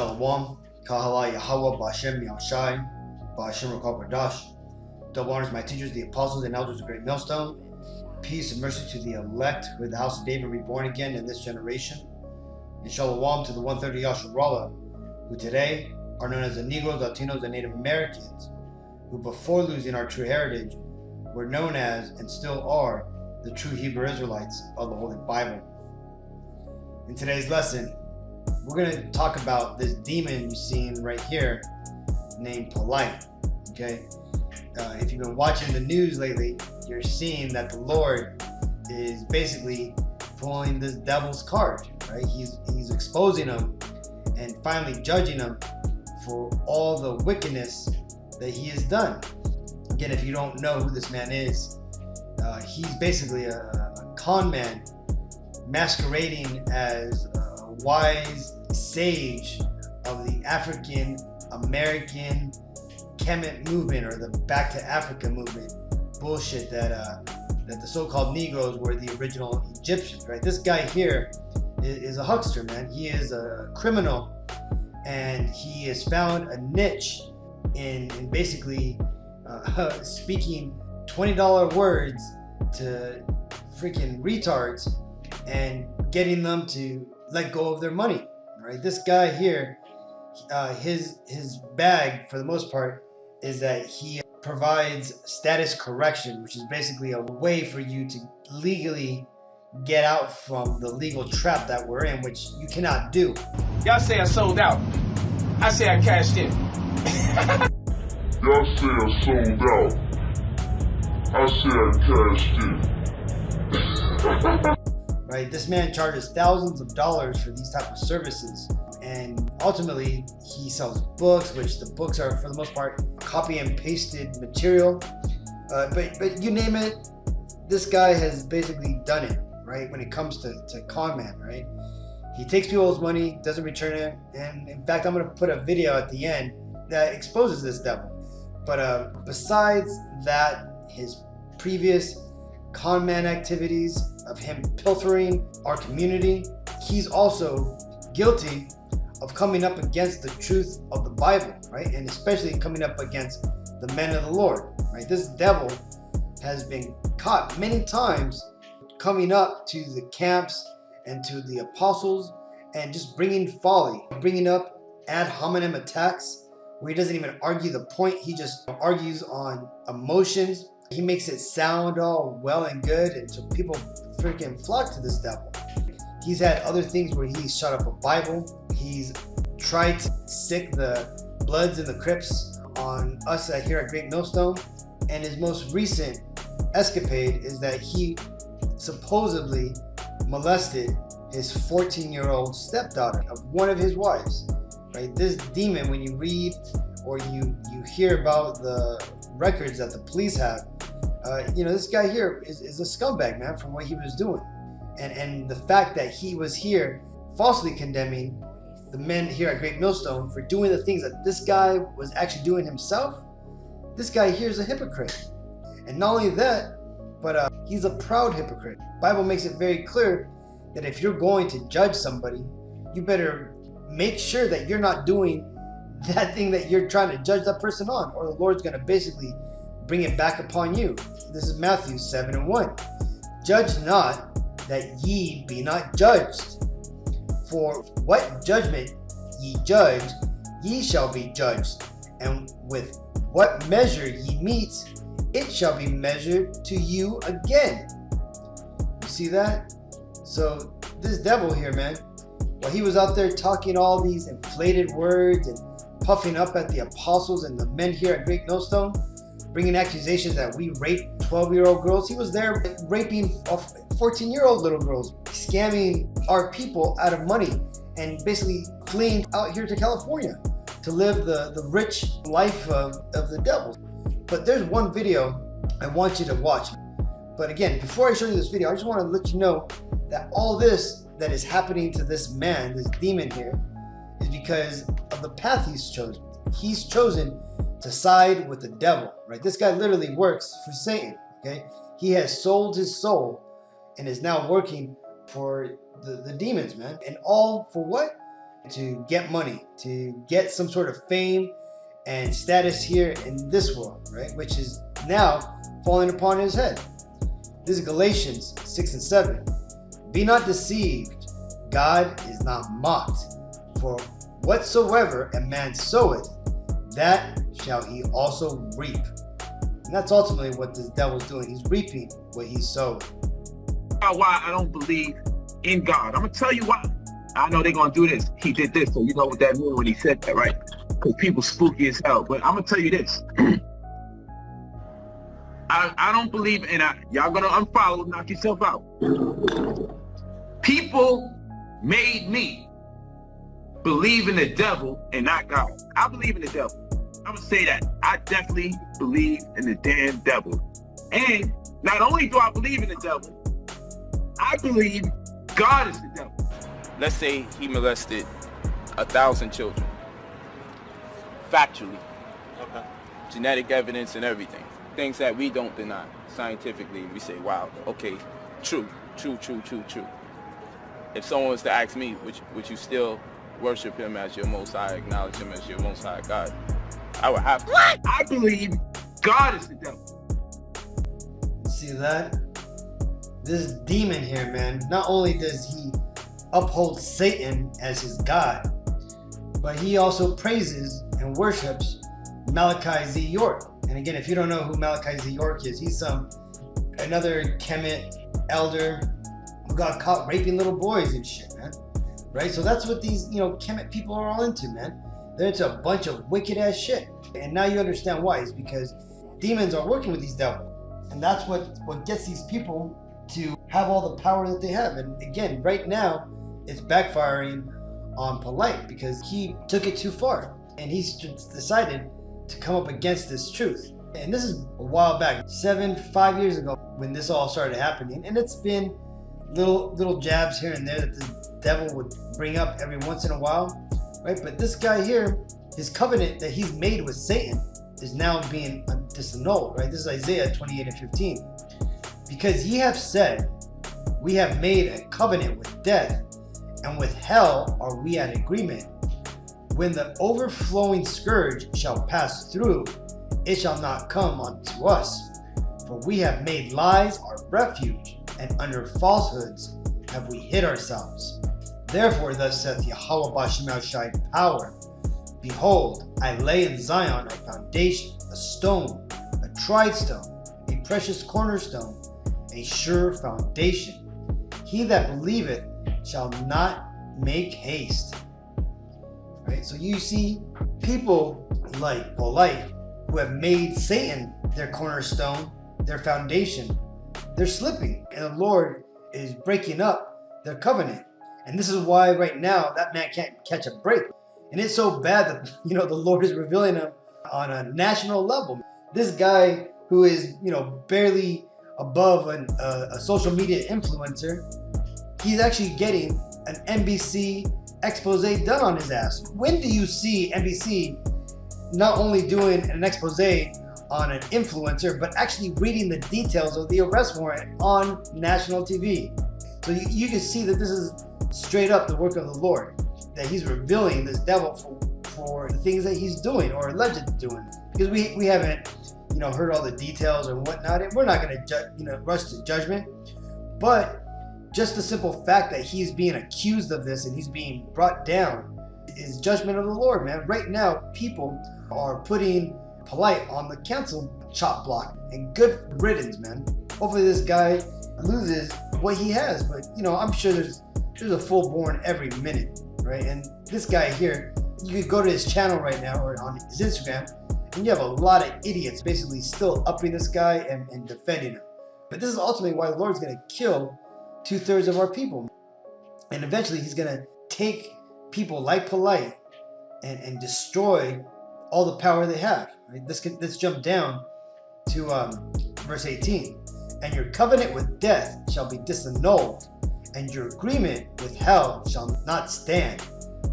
Shalom, Kahala Yahweh, Bashem Yahshai, Bashem Rakab Radash. Double honors my teachers, the apostles and elders of Great Millstone. Peace and mercy to the elect who are the house of David reborn again in this generation. And Shalom to the 130 Yasharallah, who today are known as the Negroes, Latinos, and Native Americans, who before losing our true heritage were known as and still are the true Hebrew Israelites of the Holy Bible. In today's lesson, we're going to talk about this demon you're seeing right here named Polight. Okay, if you've been watching the news lately, you're seeing that the Lord is basically pulling this devil's card, right? He's exposing him and finally judging him for all the wickedness that he has done. Again, if you don't know who this man is, he's basically a con man masquerading as a wise sage of the African American Kemet movement, or the Back to Africa movement bullshit that the so-called Negroes were the original Egyptians, right? This guy here is a huckster, man. He is a criminal, and he has found a niche in basically speaking $20 words to freaking retards and getting them to let go of their money, right? This guy here, his bag for the most part is that he provides status correction, which is basically a way for you to legally get out from the legal trap that we're in, which you cannot do. Y'all say I sold out. I say I cashed in. Y'all say I sold out. I say I cashed in. Right? This man charges thousands of dollars for these type of services, and ultimately he sells books, which the books are for the most part copy and pasted material. But you name it, this guy has basically done it, right? When it comes to con man, right? He takes people's money, doesn't return it, and in fact, I'm gonna put a video at the end that exposes this devil. But besides that, his previous con man activities of him pilfering our community, he's also guilty of coming up against the truth of the Bible, right? And especially coming up against the men of the Lord, right? This devil has been caught many times coming up to the camps and to the apostles and just bringing folly, bringing up ad hominem attacks where he doesn't even argue the point. He just argues on emotions. He makes it sound all well and good, and so people freaking flock to this devil. He's had other things where he's shut up a Bible. He's tried to sick the Bloods and the Crips on us here at Great Millstone. And his most recent escapade is that he supposedly molested his 14-year-old stepdaughter of one of his wives. Right? This demon, when you read or you hear about the records that the police have, this guy here is a scumbag, man, from what he was doing. And the fact that he was here falsely condemning the men here at Great Millstone for doing the things that this guy was actually doing himself, this guy here is a hypocrite. And not only that, but he's a proud hypocrite. The Bible makes it very clear that if you're going to judge somebody, you better make sure that you're not doing that thing that you're trying to judge that person on, or the Lord's going to basically bring it back upon you. This is Matthew 7:1. Judge not, that ye be not judged. For what judgment ye judge, ye shall be judged. And with what measure ye meet, it shall be measured to you again. You see that? So this devil here, man, while he was out there talking all these inflated words and puffing up at the apostles and the men here at Great Millstone, bringing accusations that we rape 12-year-old girls, he was there raping 14-year-old little girls, scamming our people out of money, and basically fleeing out here to California to live the rich life of the devil. But there's one video I want you to watch. But again, before I show you this video, I just want to let you know that all this that is happening to this man, this demon here, is because of the path he's chosen. He's chosen to side with the devil, right? This guy literally works for Satan, okay? He has sold his soul and is now working for the demons, man. And all for what? to get money, to get some sort of fame and status here in this world, right? Which is now falling upon his head. This is Galatians 6 and 7. Be not deceived, God is not mocked. For whatsoever a man soweth, that shall he also reap. And that's ultimately what this devil's doing. He's reaping what he sowed. Why I don't believe in God. I'm gonna tell you why. I know they're gonna do this. He did this, so you know what that means when he said that, right? Because people spooky as hell. But I'm gonna tell you this. I don't believe in y'all gonna unfollow, knock yourself out. People made me believe in the devil and not God. I believe in the devil. I'm gonna say that. I definitely believe in the damn devil. And not only do I believe in the devil, I believe God is the devil. Let's say he molested 1,000 children. Factually. Okay. Genetic evidence and everything. Things that we don't deny. Scientifically, we say, wow, okay, true. If someone was to ask me, would you still worship him as your Most High, acknowledge him as your Most High God? I would have to. What? I believe God is the devil. See that? This demon here, man, not only does he uphold Satan as his God, but he also praises and worships Malachi Z. York. And again, if you don't know who Malachi Z. York is, he's another Kemet elder who got caught raping little boys and shit, man. Right? So that's what these, Kemet people are all into, man. They're into a bunch of wicked ass shit. And now you understand why. It's because demons are working with these devils. And that's what gets these people to have all the power that they have. And again, right now, it's backfiring on Polight because he took it too far. And he's decided to come up against this truth. And this is a while back, 5 years ago, when this all started happening. And it's been little jabs here and there that the devil would bring up every once in a while, right? But this guy here, his covenant that he's made with Satan is now being disannulled, right? This is Isaiah 28 and 15. Because ye have said, we have made a covenant with death, and with hell are we at agreement. When the overflowing scourge shall pass through, it shall not come unto us. For we have made lies our refuge, and under falsehoods have we hid ourselves. Therefore thus saith Yahweh Bashim Shai power. Behold, I lay in Zion a foundation, a stone, a tried stone, a precious cornerstone, a sure foundation. He that believeth shall not make haste. Right? So you see people like Polight who have made Satan their cornerstone, their foundation. They're slipping, and the Lord is breaking up their covenant. And this is why right now that man can't catch a break. And it's so bad that, the Lord is revealing him on a national level. This guy who is, barely above a social media influencer, he's actually getting an NBC expose done on his ass. When do you see NBC not only doing an expose on an influencer, but actually reading the details of the arrest warrant on national TV? So you can see that this is straight up the work of the Lord, that he's revealing this devil for the things that he's doing or alleged doing. Because we haven't, heard all the details and whatnot, and we're not going to rush to judgment. But just the simple fact that he's being accused of this and he's being brought down is judgment of the Lord, man. Right now, people are putting Polight on the cancel chop block, and good riddance, man. Hopefully this guy loses what he has, but I'm sure there's a full-born every minute, right? And this guy here, you could go to his channel right now or on his Instagram, and you have a lot of idiots basically still upping this guy and defending him. But this is ultimately why the Lord's going to kill 2/3 of our people, and eventually he's going to take people like Polight and destroy all the power they have. Right? Let's jump down to verse 18. And your covenant with death shall be disannulled, and your agreement with hell shall not stand.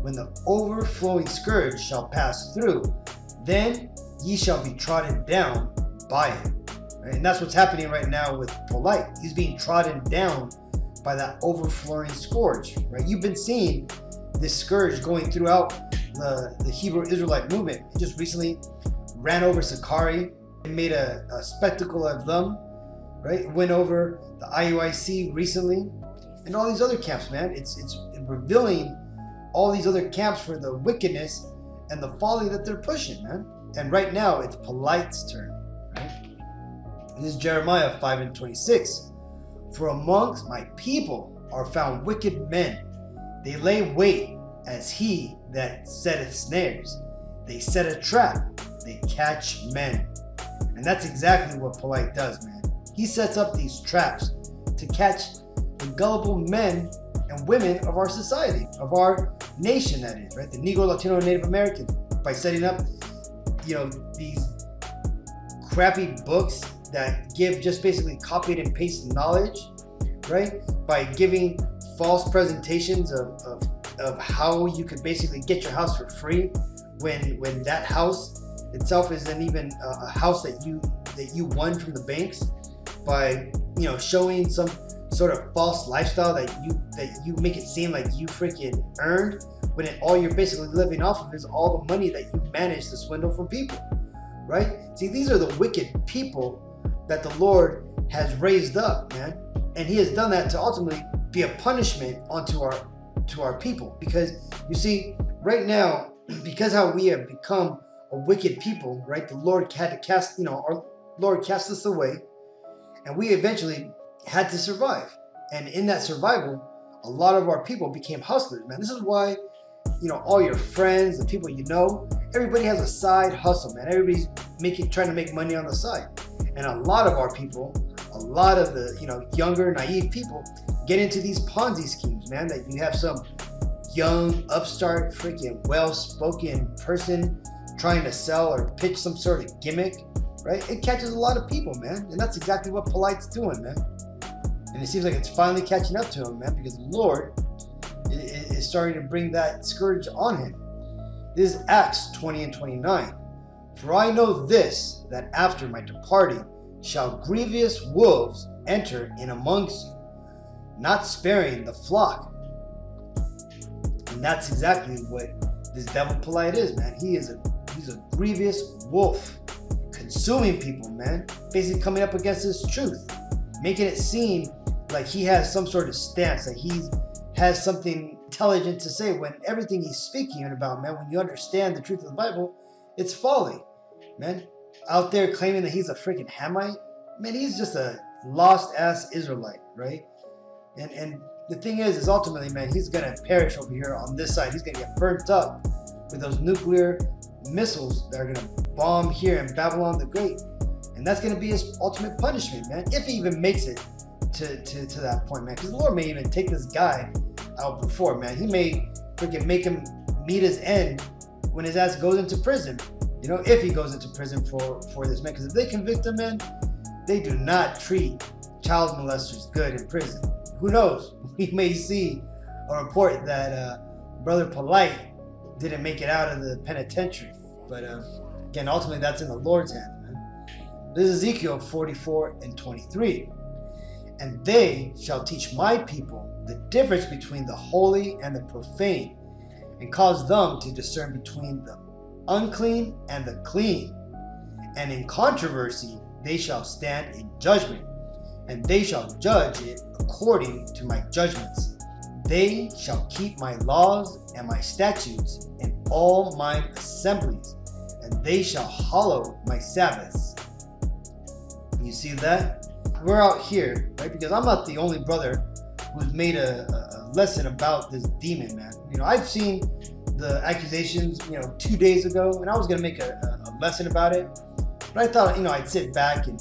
When the overflowing scourge shall pass through, then ye shall be trodden down by it. Right? And that's what's happening right now with Polight. He's being trodden down by that overflowing scourge. Right? You've been seeing this scourge going throughout the Hebrew Israelite movement. He just recently ran over Sakari and made a spectacle of them, right? Went over the IUIC recently, and all these other camps, man. It's revealing all these other camps for the wickedness and the folly that they're pushing, man. And right now, it's Polight's turn, right? This is Jeremiah 5:26. For amongst my people are found wicked men. They lay wait as he that setteth snares. They set a trap. They catch men. And that's exactly what Polight does, man. He sets up these traps to catch the gullible men and women of our society, of our nation, that is, right? The Negro, Latino, and Native Americans, by setting up, these crappy books that give just basically copied and pasted knowledge, right? By giving false presentations of how you could basically get your house for free when that house itself isn't even a house that you won from the banks, by showing some sort of false lifestyle that you make it seem like you freaking earned, when all you're basically living off of is all the money that you managed to swindle from people, right? See, these are the wicked people that the Lord has raised up, man, and He has done that to ultimately be a punishment onto our people. Because you see, right now, because how we have become a wicked people, right? The Lord had to cast, our Lord cast us away, and we eventually had to survive. And in that survival, a lot of our people became hustlers, man. This is why, all your friends, the people everybody has a side hustle, man. Everybody's trying to make money on the side. And a lot of our people, a lot of the, younger, naive people get into these Ponzi schemes, man, that you have some young, upstart, freaking well-spoken person trying to sell or pitch some sort of gimmick, right? It catches a lot of people, man. And that's exactly what Polight's doing, man. And it seems like it's finally catching up to him, man, because the Lord is starting to bring that scourge on him. This is Acts 20:29. For I know this, that after my departing shall grievous wolves enter in amongst you, not sparing the flock. And that's exactly what this devil Polight is, man. He's a grievous wolf, consuming people, man. Basically coming up against his truth, making it seem like he has some sort of stance, that he has something intelligent to say, when everything he's speaking about, man, when you understand the truth of the Bible, it's folly, man. Out there claiming that he's a freaking Hamite, man, he's just a lost ass Israelite, right? And the thing is ultimately, man, he's gonna perish over here on this side. He's gonna get burnt up with those nuclear missiles that are gonna bomb here in Babylon the Great. And that's gonna be his ultimate punishment, man, if he even makes it to that point, man. Because the Lord may even take this guy out before, man. He may freaking make him meet his end when his ass goes into prison. If he goes into prison for this, man. Because if they convict him, man, they do not treat child molesters good in prison. Who knows? We may see a report that Brother Polight didn't make it out of the penitentiary. But again, ultimately, that's in the Lord's hands, man. This is Ezekiel 44:23. And they shall teach my people the difference between the holy and the profane, and cause them to discern between the unclean and the clean. And in controversy they shall stand in judgment, and they shall judge it according to my judgments. They shall keep my laws and my statutes in all mine assemblies, and they shall hallow my Sabbaths. You see that? We're out here, right? Because I'm not the only brother who's made a lesson about this demon, man. I've seen the accusations, 2 days ago, and I was gonna make a lesson about it, but I thought, I'd sit back and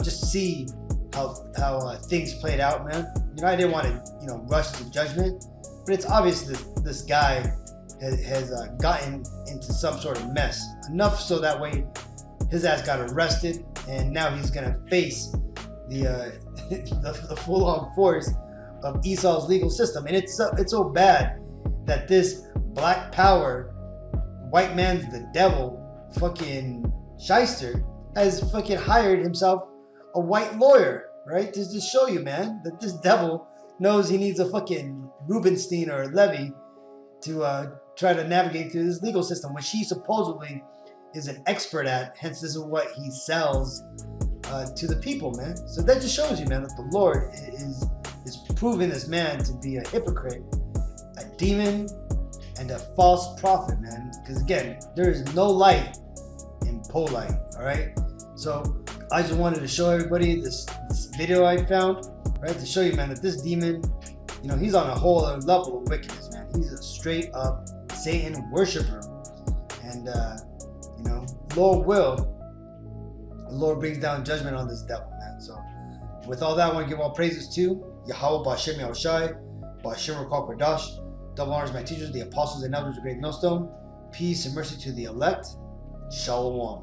just see how things played out, man. I didn't want to, rush to judgment, but it's obvious that this guy has gotten into some sort of mess, enough so that way his ass got arrested, and now he's gonna face the full-on force of Esau's legal system. And it's so bad that this black power, white man's the devil, fucking shyster, has fucking hired himself a white lawyer, right? To show you, man, that this devil knows he needs a fucking Rubenstein or a Levy to try to navigate through this legal system, which he supposedly is an expert at. Hence, this is what he sells to the people, man. So that just shows you, man, that the Lord is proving this man to be a hypocrite, a demon, and a false prophet, man. Because again, there is no light in Polight. All right. So I just wanted to show everybody this video I found, right, to show you, man, that this demon, you know, he's on a whole other level of wickedness, man. He's a straight up Satan worshiper, and you know, the Lord brings down judgment on this devil, man. So with all that, I want to give all praises to Yahweh, Ba'Shem Yahushai, Ba'Shem Rakal Kodash. Double honors my teachers, the apostles and elders of Great Millstone. Peace and mercy to the elect. Shalom.